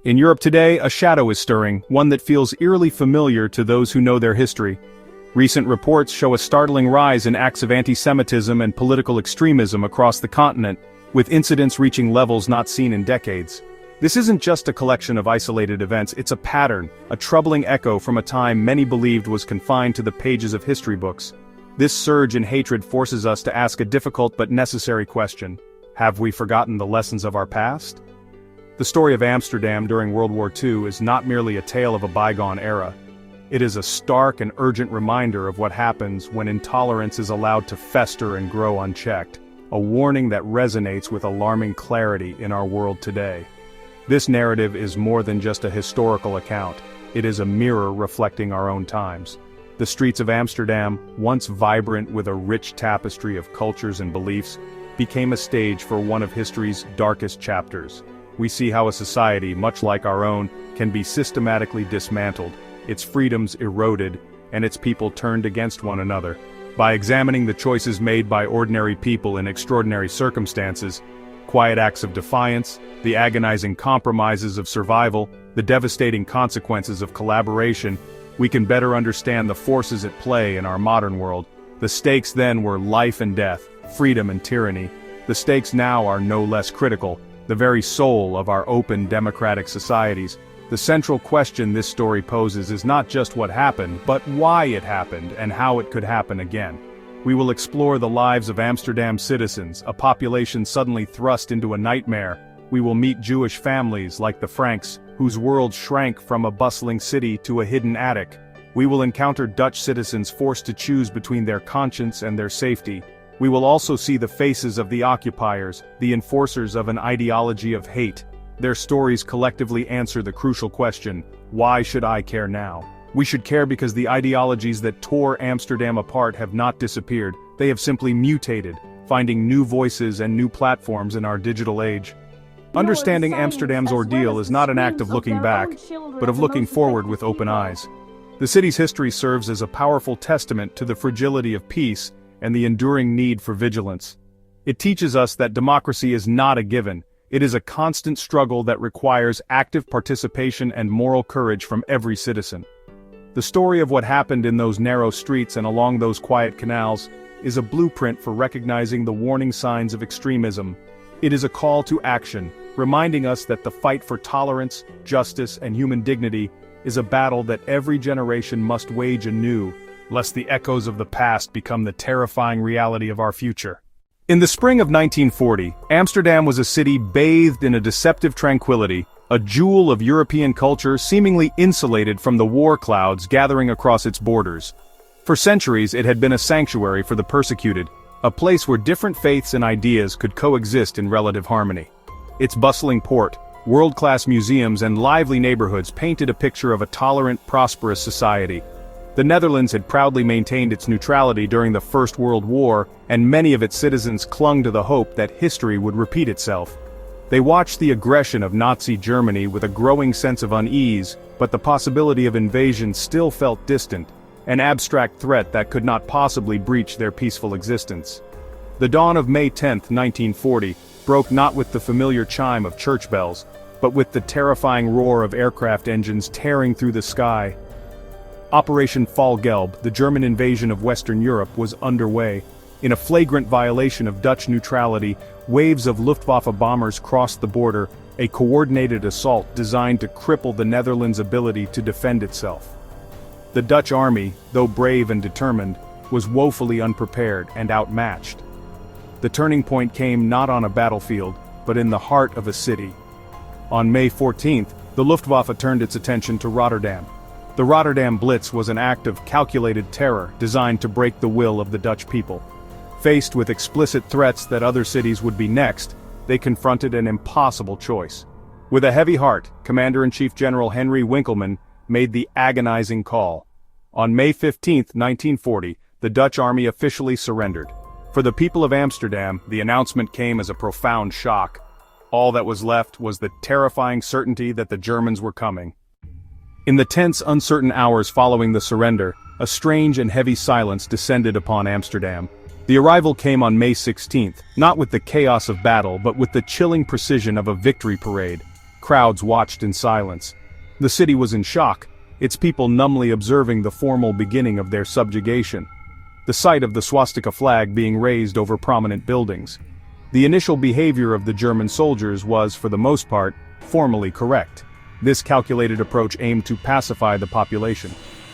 In Europe today, a shadow is stirring, one that feels eerily familiar to those who know their history. Recent reports show a startling rise in acts of anti-Semitism and political extremism across the continent, with incidents reaching levels not seen in decades. This isn't just a collection of isolated events, it's a pattern, a troubling echo from a time many believed was confined to the pages of history books. This surge in hatred forces us to ask a difficult but necessary question. Have we forgotten the lessons of our past? The story of Amsterdam during World War II is not merely a tale of a bygone era. It is a stark and urgent reminder of what happens when intolerance is allowed to fester and grow unchecked, a warning that resonates with alarming clarity in our world today. This narrative is more than just a historical account, it is a mirror reflecting our own times. The streets of Amsterdam, once vibrant with a rich tapestry of cultures and beliefs, became a stage for one of history's darkest chapters. We see how a society, much like our own, can be systematically dismantled, its freedoms eroded, and its people turned against one another. By examining the choices made by ordinary people in extraordinary circumstances, quiet acts of defiance, the agonizing compromises of survival, the devastating consequences of collaboration, we can better understand the forces at play in our modern world. The stakes then were life and death, freedom and tyranny. The stakes now are no less critical, the very soul of our open democratic societies. The central question this story poses is not just what happened, but why it happened and how it could happen again. We will explore the lives of Amsterdam's citizens, a population suddenly thrust into a nightmare. We will meet Jewish families like the Franks, whose world shrank from a bustling city to a hidden attic. We will encounter Dutch citizens forced to choose between their conscience and their safety. We will also see the faces of the occupiers, the enforcers of an ideology of hate. Their stories collectively answer the crucial question, why should I care now? We should care because the ideologies that tore Amsterdam apart have not disappeared, they have simply mutated, finding new voices and new platforms in our digital age. Understanding Amsterdam's ordeal is not an act of looking back, but of looking forward with open eyes. The city's history serves as a powerful testament to the fragility of peace and the enduring need for vigilance. It teaches us that democracy is not a given. It is a constant struggle that requires active participation and moral courage from every citizen. The story of what happened in those narrow streets and along those quiet canals is a blueprint for recognizing the warning signs of extremism. It is a call to action, reminding us that the fight for tolerance, justice, and human dignity is a battle that every generation must wage anew, lest the echoes of the past become the terrifying reality of our future. In the spring of 1940, Amsterdam was a city bathed in a deceptive tranquility, a jewel of European culture seemingly insulated from the war clouds gathering across its borders. For centuries it had been a sanctuary for the persecuted, a place where different faiths and ideas could coexist in relative harmony. Its bustling port, world-class museums and lively neighborhoods painted a picture of a tolerant, prosperous society. The Netherlands had proudly maintained its neutrality during the First World War, and many of its citizens clung to the hope that history would repeat itself. They watched the aggression of Nazi Germany with a growing sense of unease, but the possibility of invasion still felt distant, an abstract threat that could not possibly breach their peaceful existence. The dawn of May 10, 1940, broke not with the familiar chime of church bells, but with the terrifying roar of aircraft engines tearing through the sky. Operation Fallgelb, the German invasion of Western Europe, was underway. In a flagrant violation of Dutch neutrality, waves of Luftwaffe bombers crossed the border, a coordinated assault designed to cripple the Netherlands' ability to defend itself. The Dutch army, though brave and determined, was woefully unprepared and outmatched. The turning point came not on a battlefield, but in the heart of a city. On May 14th, the Luftwaffe turned its attention to Rotterdam. The Rotterdam Blitz was an act of calculated terror designed to break the will of the Dutch people. Faced with explicit threats that other cities would be next, they confronted an impossible choice. With a heavy heart, Commander-in-Chief General Henry Winkelmann made the agonizing call. On May 15, 1940, the Dutch army officially surrendered. For the people of Amsterdam, the announcement came as a profound shock. All that was left was the terrifying certainty that the Germans were coming. In the tense, uncertain hours following the surrender, a strange and heavy silence descended upon Amsterdam. The arrival came on May 16th, not with the chaos of battle but with the chilling precision of a victory parade. Crowds watched in silence. The city was in shock, its people numbly observing the formal beginning of their subjugation. The sight of the swastika flag being raised over prominent buildings. The initial behavior of the German soldiers was, for the most part, formally correct. This calculated approach aimed to pacify the population.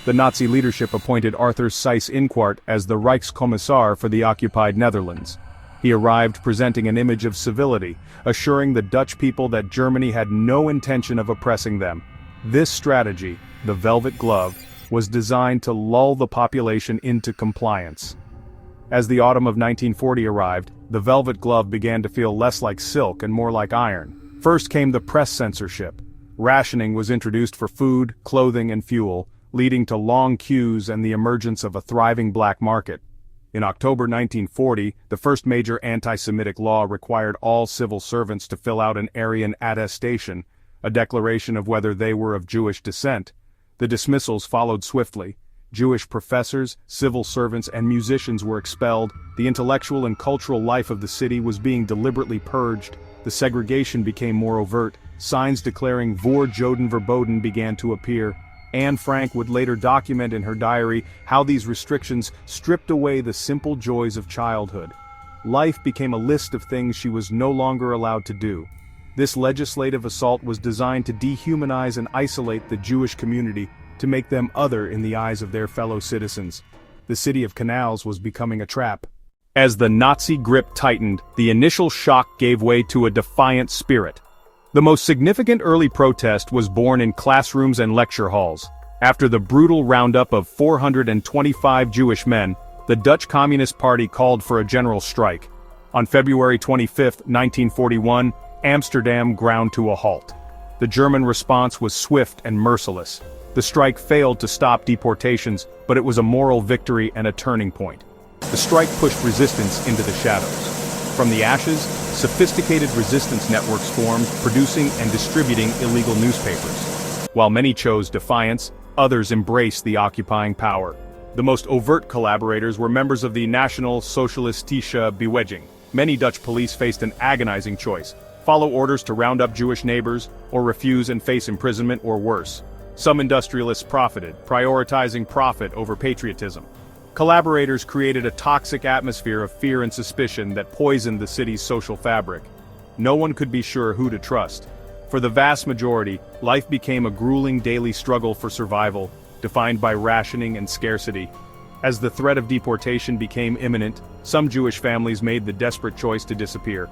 The Nazi leadership appointed Arthur Seyss-Inquart as the Reichskommissar for the occupied Netherlands. He arrived presenting an image of civility, assuring the Dutch people that Germany had no intention of oppressing them. This strategy, the velvet glove, was designed to lull the population into compliance. As the autumn of 1940 arrived, the velvet glove began to feel less like silk and more like iron. First came the press censorship. Rationing was introduced for food, clothing, and fuel, leading to long queues and the emergence of a thriving black market. In October 1940, the first major anti-Semitic law required all civil servants to fill out an Aryan attestation, a declaration of whether they were of Jewish descent. The dismissals followed swiftly. Jewish professors, civil servants, and musicians were expelled. The intellectual and cultural life of the city was being deliberately purged. The segregation became more overt. Signs declaring "Voor Joden verboden" began to appear. Anne Frank would later document in her diary how these restrictions stripped away the simple joys of childhood. Life became a list of things she was no longer allowed to do. This legislative assault was designed to dehumanize and isolate the Jewish community, to make them other in the eyes of their fellow citizens. The city of canals was becoming a trap. As the Nazi grip tightened, the initial shock gave way to a defiant spirit. The most significant early protest was born in classrooms and lecture halls. After the brutal roundup of 425 Jewish men, the Dutch Communist Party called for a general strike. On February 25, 1941, Amsterdam ground to a halt. The German response was swift and merciless. The strike failed to stop deportations, but it was a moral victory and a turning point. The strike pushed resistance into the shadows. From the ashes, sophisticated resistance networks formed, producing and distributing illegal newspapers. While many chose defiance, others embraced the occupying power. The most overt collaborators were members of the National Socialistische Beweging. Many Dutch police faced an agonizing choice: follow orders to round up Jewish neighbors, or refuse and face imprisonment or worse. Some industrialists profited, prioritizing profit over patriotism. Collaborators created a toxic atmosphere of fear and suspicion that poisoned the city's social fabric. No one could be sure who to trust. For the vast majority, life became a grueling daily struggle for survival, defined by rationing and scarcity. As the threat of deportation became imminent, some Jewish families made the desperate choice to disappear.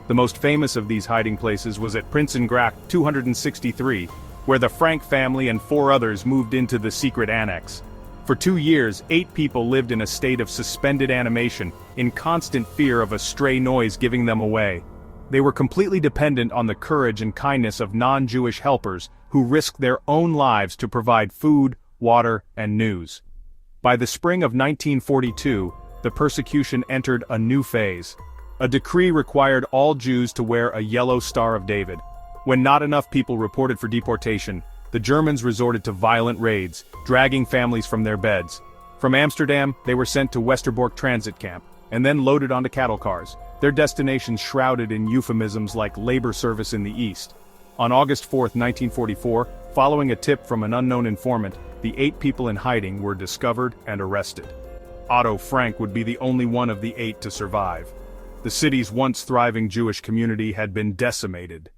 The most famous of these hiding places was at Prinsengracht 263, where the Frank family and 4 others moved into the secret annex. For 2 years, 8 people lived in a state of suspended animation, in constant fear of a stray noise giving them away. They were completely dependent on the courage and kindness of non-Jewish helpers who risked their own lives to provide food, water, and news. By the spring of 1942, the persecution entered a new phase. A decree required all Jews to wear a yellow Star of David. When not enough people reported for deportation, the Germans resorted to violent raids, dragging families from their beds. From Amsterdam, they were sent to Westerbork transit camp, and then loaded onto cattle cars, their destinations shrouded in euphemisms like labor service in the East. On August 4, 1944, following a tip from an unknown informant, the 8 people in hiding were discovered and arrested. Otto Frank would be the only one of the 8 to survive. The city's once thriving Jewish community had been decimated.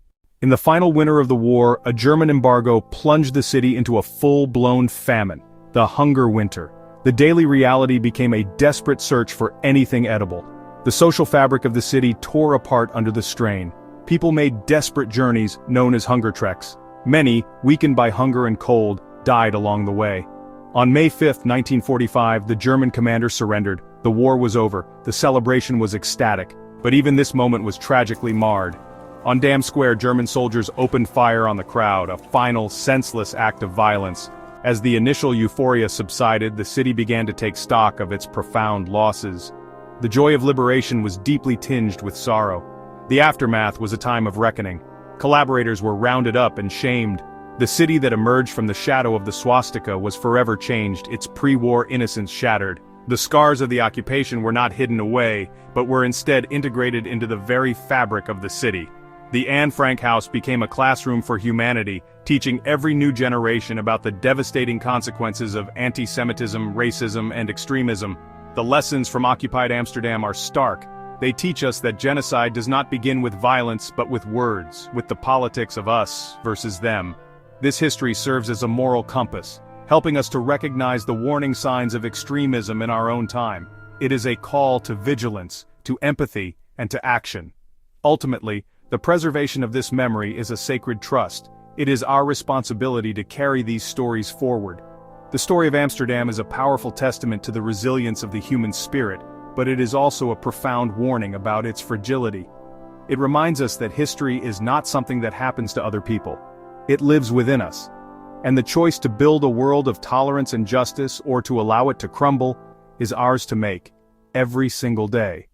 In the final winter of the war, a German embargo plunged the city into a full-blown famine, the hunger winter. The daily reality became a desperate search for anything edible. The social fabric of the city tore apart under the strain. People made desperate journeys known as hunger treks. Many, weakened by hunger and cold, died along the way. On May 5, 1945, the German commander surrendered. The war was over. The celebration was ecstatic. But even this moment was tragically marred. On Dam Square, German soldiers opened fire on the crowd, a final, senseless act of violence. As the initial euphoria subsided, the city began to take stock of its profound losses. The joy of liberation was deeply tinged with sorrow. The aftermath was a time of reckoning. Collaborators were rounded up and shamed. The city that emerged from the shadow of the swastika was forever changed, its pre-war innocence shattered. The scars of the occupation were not hidden away, but were instead integrated into the very fabric of the city. The Anne Frank House became a classroom for humanity, teaching every new generation about the devastating consequences of anti-Semitism, racism, and extremism. The lessons from occupied Amsterdam are stark. They teach us that genocide does not begin with violence but with words, with the politics of us versus them. This history serves as a moral compass, helping us to recognize the warning signs of extremism in our own time. It is a call to vigilance, to empathy, and to action. Ultimately, the preservation of this memory is a sacred trust. It is our responsibility to carry these stories forward. The story of Amsterdam is a powerful testament to the resilience of the human spirit, but it is also a profound warning about its fragility. It reminds us that history is not something that happens to other people. It lives within us. And the choice to build a world of tolerance and justice or to allow it to crumble is ours to make, every single day.